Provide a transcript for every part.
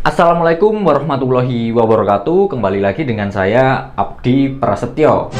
Assalamualaikum warahmatullahi wabarakatuh. Kembali lagi dengan saya Abdi Prasetyo.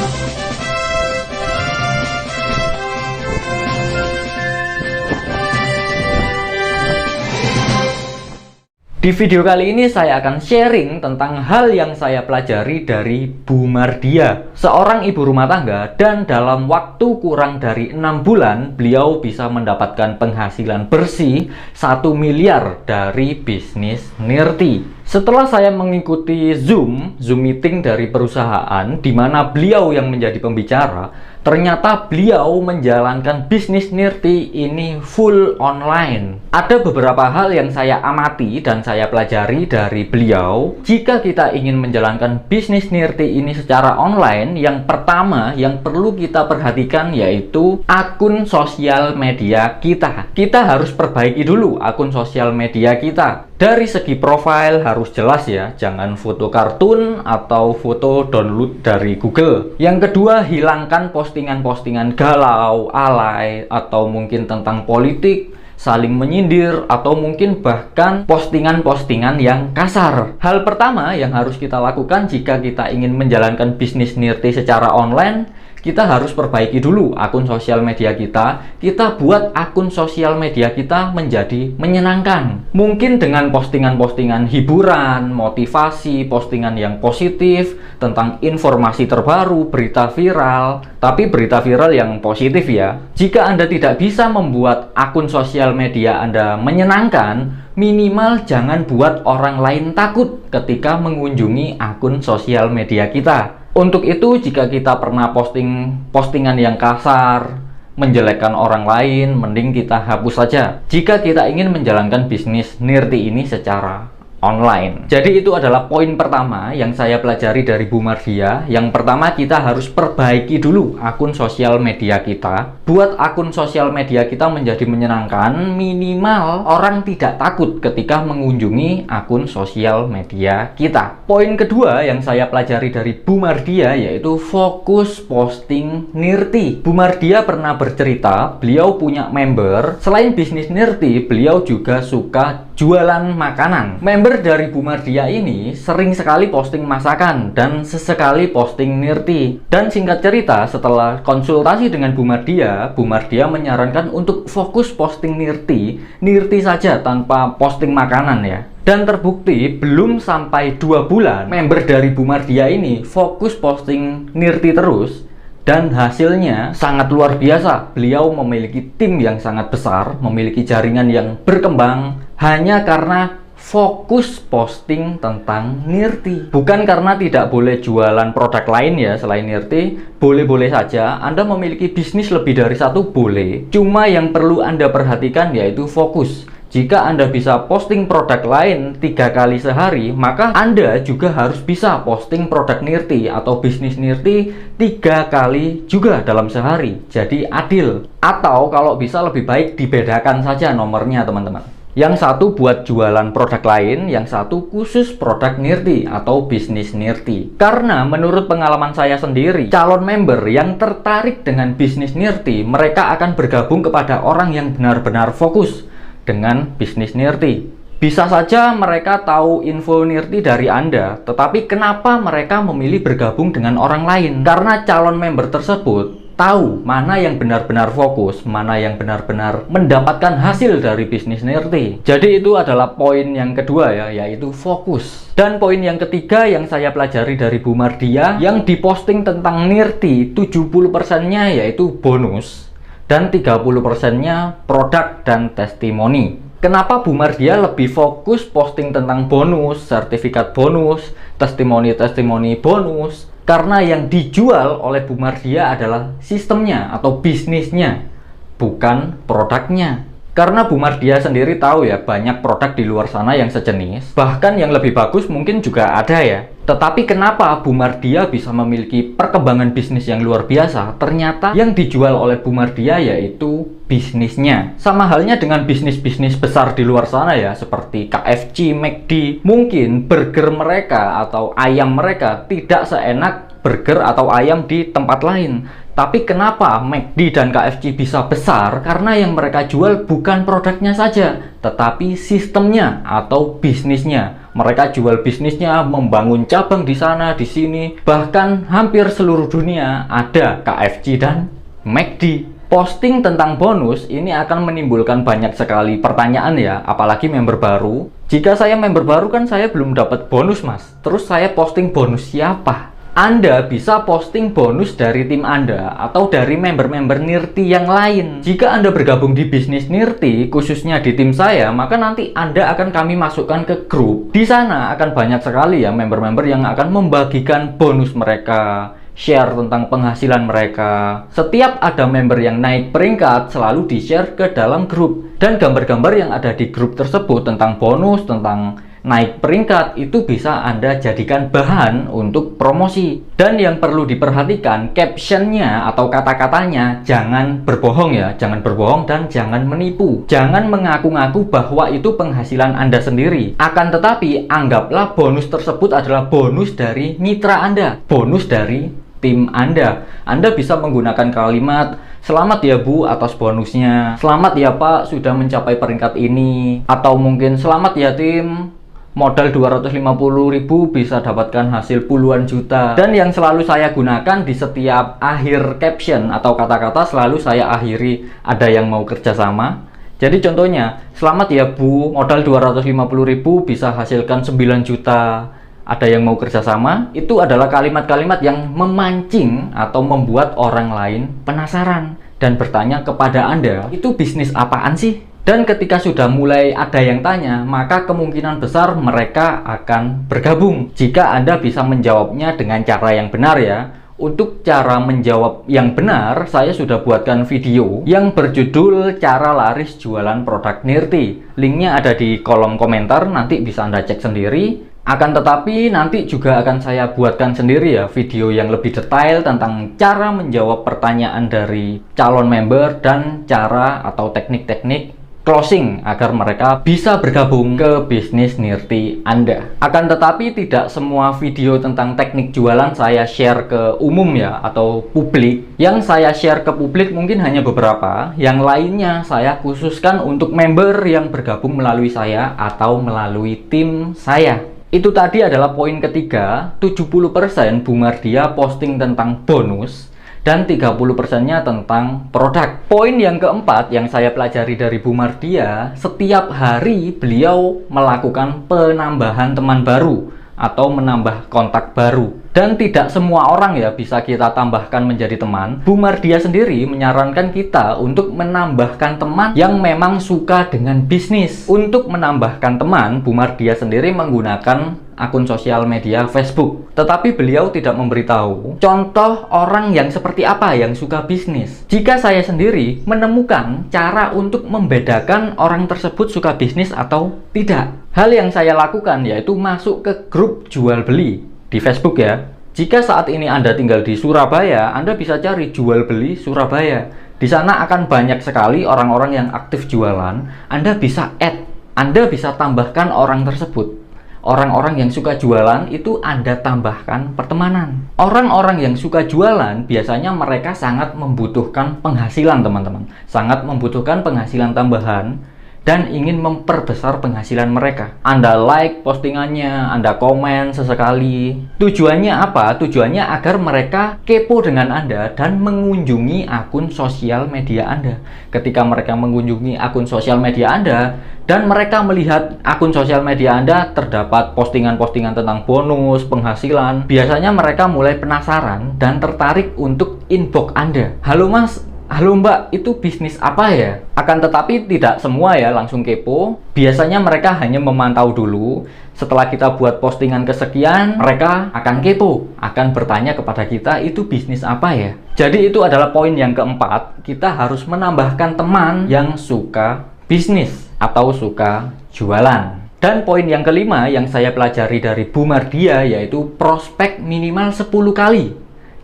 Di video kali ini saya akan sharing tentang hal yang saya pelajari dari Bu Mardia, seorang ibu rumah tangga, dan dalam waktu kurang dari 6 bulan beliau bisa mendapatkan penghasilan bersih 1 miliar dari bisnis Nirti. Setelah saya mengikuti Zoom meeting dari perusahaan di mana beliau yang menjadi pembicara, ternyata beliau menjalankan bisnis Nirti ini full online. Ada beberapa hal yang saya amati dan saya pelajari dari beliau. Jika kita ingin menjalankan bisnis Nirti ini secara online, yang pertama yang perlu kita perhatikan yaitu akun sosial media kita. Kita harus perbaiki dulu akun sosial media kita. Dari segi profil harus jelas ya, jangan foto kartun atau foto download dari Google. Yang kedua, hilangkan postingan-postingan galau, alay, atau mungkin tentang politik, saling menyindir, atau mungkin bahkan postingan-postingan yang kasar. Hal pertama yang harus kita lakukan jika kita ingin menjalankan bisnis Nirti secara online, kita harus perbaiki dulu akun sosial media kita. Kita buat akun sosial media kita menjadi menyenangkan. Mungkin dengan postingan-postingan hiburan, motivasi, postingan yang positif, tentang informasi terbaru, berita viral. Tapi berita viral yang positif ya. Jika Anda tidak bisa membuat akun sosial media Anda menyenangkan, minimal jangan buat orang lain takut ketika mengunjungi akun sosial media kita. Untuk itu, jika kita pernah postingan yang kasar, menjelekkan orang lain, mending kita hapus saja. Jika kita ingin menjalankan bisnis Nirti ini secara online. Jadi itu adalah poin pertama yang saya pelajari dari Bu Mardia. Yang pertama, kita harus perbaiki dulu akun sosial media kita. Buat akun sosial media kita menjadi menyenangkan, minimal orang tidak takut ketika mengunjungi akun sosial media kita. Poin kedua yang saya pelajari dari Bu Mardia yaitu fokus posting Nirti. Bu Mardia pernah bercerita, beliau punya member. Selain bisnis Nirti, beliau juga suka jualan makanan. Member dari Bu Mardia ini sering sekali posting masakan dan sesekali posting Nirti. Dan singkat cerita, setelah konsultasi dengan Bu Mardia menyarankan untuk fokus posting Nirti saja tanpa posting makanan ya. Dan terbukti belum sampai 2 bulan member dari Bu Mardia ini fokus posting Nirti terus. Dan hasilnya sangat luar biasa. Beliau memiliki tim yang sangat besar, memiliki jaringan yang berkembang hanya karena fokus posting tentang Nirti. Bukan karena tidak boleh jualan produk lain ya selain Nirti. Boleh-boleh saja Anda memiliki bisnis lebih dari satu, boleh. Cuma yang perlu Anda perhatikan yaitu fokus. Jika Anda bisa posting produk lain 3 kali sehari, maka Anda juga harus bisa posting produk Nirti atau bisnis Nirti 3 kali juga dalam sehari. Jadi adil. Atau kalau bisa lebih baik dibedakan saja nomornya teman-teman. Yang satu buat jualan produk lain, yang satu khusus produk Nirti atau bisnis Nirti. Karena menurut pengalaman saya sendiri, calon member yang tertarik dengan bisnis Nirti, mereka akan bergabung kepada orang yang benar-benar fokus dengan bisnis Nirti. Bisa saja mereka tahu info Nirti dari Anda, tetapi kenapa mereka memilih bergabung dengan orang lain? Karena calon member tersebut tahu mana yang benar-benar fokus, mana yang benar-benar mendapatkan hasil dari bisnis Nirti. Jadi itu adalah poin yang kedua ya, yaitu fokus. Dan poin yang ketiga yang saya pelajari dari Bu Mardia, yang diposting tentang Nirti 70%-nya yaitu bonus dan 30%-nya produk dan testimoni. Kenapa Bu Mardia lebih fokus posting tentang bonus, sertifikat bonus, testimoni-testimoni bonus? Karena yang dijual oleh Bu Mardia adalah sistemnya atau bisnisnya, bukan produknya. Karena Bu Mardia sendiri tahu ya, banyak produk di luar sana yang sejenis, bahkan yang lebih bagus mungkin juga ada ya. Tetapi kenapa Bu Mardia bisa memiliki perkembangan bisnis yang luar biasa? Ternyata yang dijual oleh Bu Mardia yaitu bisnisnya. Sama halnya dengan bisnis-bisnis besar di luar sana ya, seperti KFC, McD. Mungkin burger mereka atau ayam mereka tidak seenak burger atau ayam di tempat lain. Tapi kenapa McD dan KFC bisa besar? Karena yang mereka jual bukan produknya saja, tetapi sistemnya atau bisnisnya. Mereka jual bisnisnya, membangun cabang di sana, di sini, bahkan hampir seluruh dunia ada KFC dan McD. Posting tentang bonus ini akan menimbulkan banyak sekali pertanyaan ya, apalagi member baru. Jika saya member baru kan saya belum dapat bonus mas, terus saya posting bonus siapa? Anda bisa posting bonus dari tim Anda atau dari member-member Nirti yang lain. Jika Anda bergabung di bisnis Nirti, khususnya di tim saya, maka nanti Anda akan kami masukkan ke grup. Di sana akan banyak sekali ya member-member yang akan membagikan bonus mereka, share tentang penghasilan mereka. Setiap ada member yang naik peringkat selalu di-share ke dalam grup. Dan gambar-gambar yang ada di grup tersebut tentang bonus, tentang naik peringkat itu bisa Anda jadikan bahan untuk promosi. Dan yang perlu diperhatikan, captionnya atau kata-katanya jangan berbohong ya, jangan berbohong dan jangan menipu. Jangan mengaku-ngaku bahwa itu penghasilan Anda sendiri. Akan tetapi anggaplah bonus tersebut adalah bonus dari mitra Anda, bonus dari tim Anda. Anda bisa menggunakan kalimat "Selamat ya Bu atas bonusnya", "Selamat ya Pak sudah mencapai peringkat ini", atau mungkin "Selamat ya tim, modal 250.000 bisa dapatkan hasil puluhan juta". Dan yang selalu saya gunakan di setiap akhir caption atau kata-kata selalu saya akhiri "Ada yang mau kerjasama?". Jadi contohnya, "Selamat ya Bu, modal 250.000 bisa hasilkan 9 juta. Ada yang mau kerjasama?". Itu adalah kalimat-kalimat yang memancing atau membuat orang lain penasaran dan bertanya kepada Anda, itu bisnis apaan sih? Dan ketika sudah mulai ada yang tanya, maka kemungkinan besar mereka akan bergabung. Jika Anda bisa menjawabnya dengan cara yang benar ya. Untuk cara menjawab yang benar, saya sudah buatkan video yang berjudul "Cara Laris Jualan Produk Nirti". Linknya ada di kolom komentar, nanti bisa Anda cek sendiri. Akan tetapi nanti juga akan saya buatkan sendiri ya video yang lebih detail tentang cara menjawab pertanyaan dari calon member dan cara atau teknik-teknik closing agar mereka bisa bergabung ke bisnis Nirti Anda. Akan tetapi tidak semua video tentang teknik jualan saya share ke umum ya atau publik. Yang saya share ke publik mungkin hanya beberapa, yang lainnya saya khususkan untuk member yang bergabung melalui saya atau melalui tim saya. Itu tadi adalah poin ketiga, 70% Bu Mardia posting tentang bonus dan 30%-nya tentang produk. Poin yang keempat yang saya pelajari dari Bu Mardia, setiap hari beliau melakukan penambahan teman baru atau menambah kontak baru. Dan tidak semua orang ya bisa kita tambahkan menjadi teman. Bu Mardia sendiri menyarankan kita untuk menambahkan teman yang memang suka dengan bisnis. Untuk menambahkan teman, Bu Mardia sendiri menggunakan akun sosial media Facebook. Tetapi beliau tidak memberitahu contoh orang yang seperti apa yang suka bisnis. Jika saya sendiri menemukan cara untuk membedakan orang tersebut suka bisnis atau tidak, hal yang saya lakukan yaitu masuk ke grup jual beli di Facebook ya. Jika saat ini Anda tinggal di Surabaya, Anda bisa cari jual beli Surabaya. Di sana akan banyak sekali orang-orang yang aktif jualan. Anda bisa add, Anda bisa tambahkan orang tersebut. Orang-orang yang suka jualan itu Anda tambahkan pertemanan. Orang-orang yang suka jualan biasanya mereka sangat membutuhkan penghasilan teman-teman. Sangat membutuhkan penghasilan tambahan dan ingin memperbesar penghasilan mereka. Anda like postingannya, Anda komen sesekali. Tujuannya apa? Tujuannya agar mereka kepo dengan Anda dan mengunjungi akun sosial media Anda. Ketika mereka mengunjungi akun sosial media Anda dan mereka melihat akun sosial media Anda terdapat postingan-postingan tentang bonus, penghasilan, biasanya mereka mulai penasaran dan tertarik untuk inbox Anda. "Halo Mas, halo Mbak, itu bisnis apa ya?" Akan tetapi tidak semua ya langsung kepo. Biasanya mereka hanya memantau dulu. Setelah kita buat postingan kesekian, mereka akan kepo, akan bertanya kepada kita, itu bisnis apa ya? Jadi itu adalah poin yang keempat. Kita harus menambahkan teman yang suka bisnis atau suka jualan. Dan poin yang kelima yang saya pelajari dari Bu Mardia yaitu prospek minimal 10 kali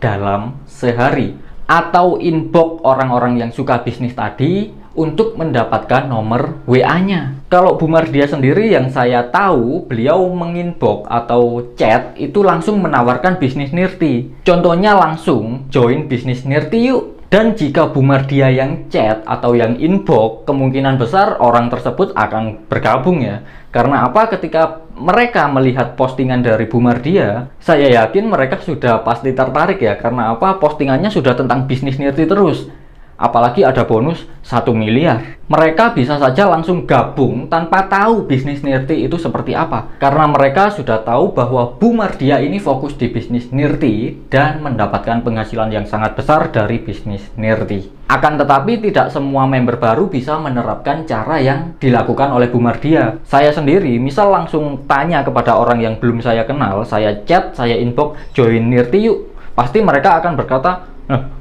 dalam sehari, atau inbox orang-orang yang suka bisnis tadi untuk mendapatkan nomor WA-nya. Kalau Bu Mardia sendiri yang saya tahu, beliau menginbox atau chat itu langsung menawarkan bisnis Nirti. Contohnya langsung join bisnis Nirti yuk. Dan jika Bu Mardia yang chat atau yang inbox, kemungkinan besar orang tersebut akan bergabung ya. Karena apa? Ketika mereka melihat postingan dari Bu Mardia, saya yakin mereka sudah pasti tertarik ya. Karena apa? Postingannya sudah tentang bisnis nirti terus. Apalagi ada bonus 1 miliar. Mereka bisa saja langsung gabung tanpa tahu bisnis nirti itu seperti apa. Karena mereka sudah tahu bahwa Bu Mardia ini fokus di bisnis nirti dan mendapatkan penghasilan yang sangat besar dari bisnis nirti. Akan tetapi tidak semua member baru bisa menerapkan cara yang dilakukan oleh Bu Mardia. Saya sendiri misal langsung tanya kepada orang yang belum saya kenal, saya chat, saya inbox, join nirti yuk. Pasti mereka akan berkata,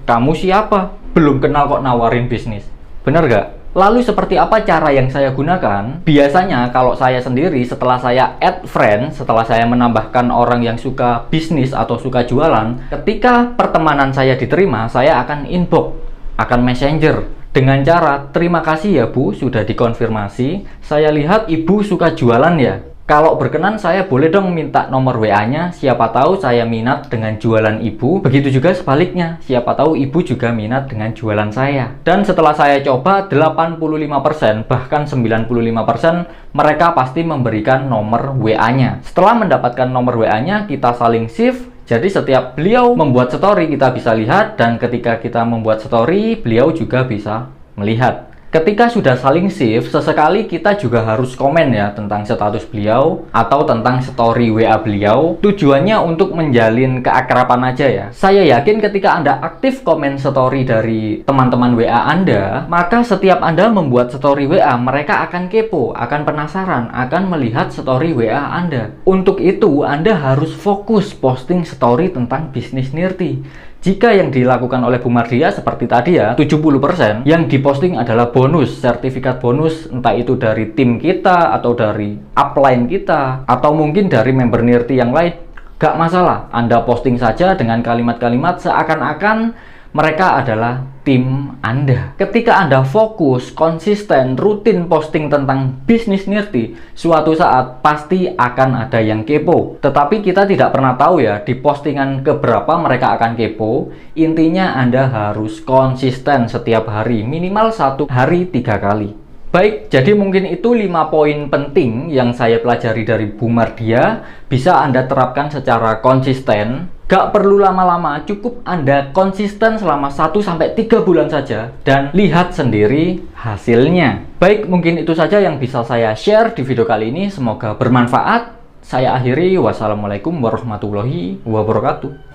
kamu siapa? Belum kenal kok nawarin bisnis. Bener gak? Lalu seperti apa cara yang saya gunakan? Biasanya kalau saya sendiri setelah saya add friend, setelah saya menambahkan orang yang suka bisnis atau suka jualan, ketika pertemanan saya diterima, saya akan inbox, akan messenger dengan cara, terima kasih ya Bu, sudah dikonfirmasi. Saya lihat Ibu suka jualan ya. Kalau berkenan saya boleh dong minta nomor WA-nya, siapa tahu saya minat dengan jualan Ibu. Begitu juga sebaliknya, siapa tahu Ibu juga minat dengan jualan saya. Dan setelah saya coba 85% bahkan 95% mereka pasti memberikan nomor WA-nya. Setelah mendapatkan nomor WA-nya, kita saling save. Jadi setiap beliau membuat story kita bisa lihat, dan ketika kita membuat story beliau juga bisa melihat. Ketika sudah saling save, sesekali kita juga harus komen ya tentang status beliau atau tentang story WA beliau. Tujuannya untuk menjalin keakraban aja ya. Saya yakin ketika Anda aktif komen story dari teman-teman WA Anda, maka setiap Anda membuat story WA, mereka akan kepo, akan penasaran, akan melihat story WA Anda. Untuk itu, Anda harus fokus posting story tentang bisnis nirti. Jika yang dilakukan oleh Bu Mardia seperti tadi ya, 70% yang diposting adalah bonus, sertifikat bonus, entah itu dari tim kita, atau dari upline kita, atau mungkin dari member nirti yang lain. Gak masalah, Anda posting saja dengan kalimat-kalimat seakan-akan mereka adalah tim Anda. Ketika Anda fokus, konsisten, rutin posting tentang bisnis nirti, suatu saat pasti akan ada yang kepo. Tetapi kita tidak pernah tahu ya, di postingan keberapa mereka akan kepo. Intinya Anda harus konsisten setiap hari, minimal 1 hari 3 kali. Baik, jadi mungkin itu 5 poin penting yang saya pelajari dari Bu Mardia. Bisa Anda terapkan secara konsisten. Gak perlu lama-lama, cukup Anda konsisten selama 1-3 bulan saja dan lihat sendiri hasilnya. Baik, mungkin itu saja yang bisa saya share di video kali ini. Semoga bermanfaat. Saya akhiri, wassalamualaikum warahmatullahi wabarakatuh.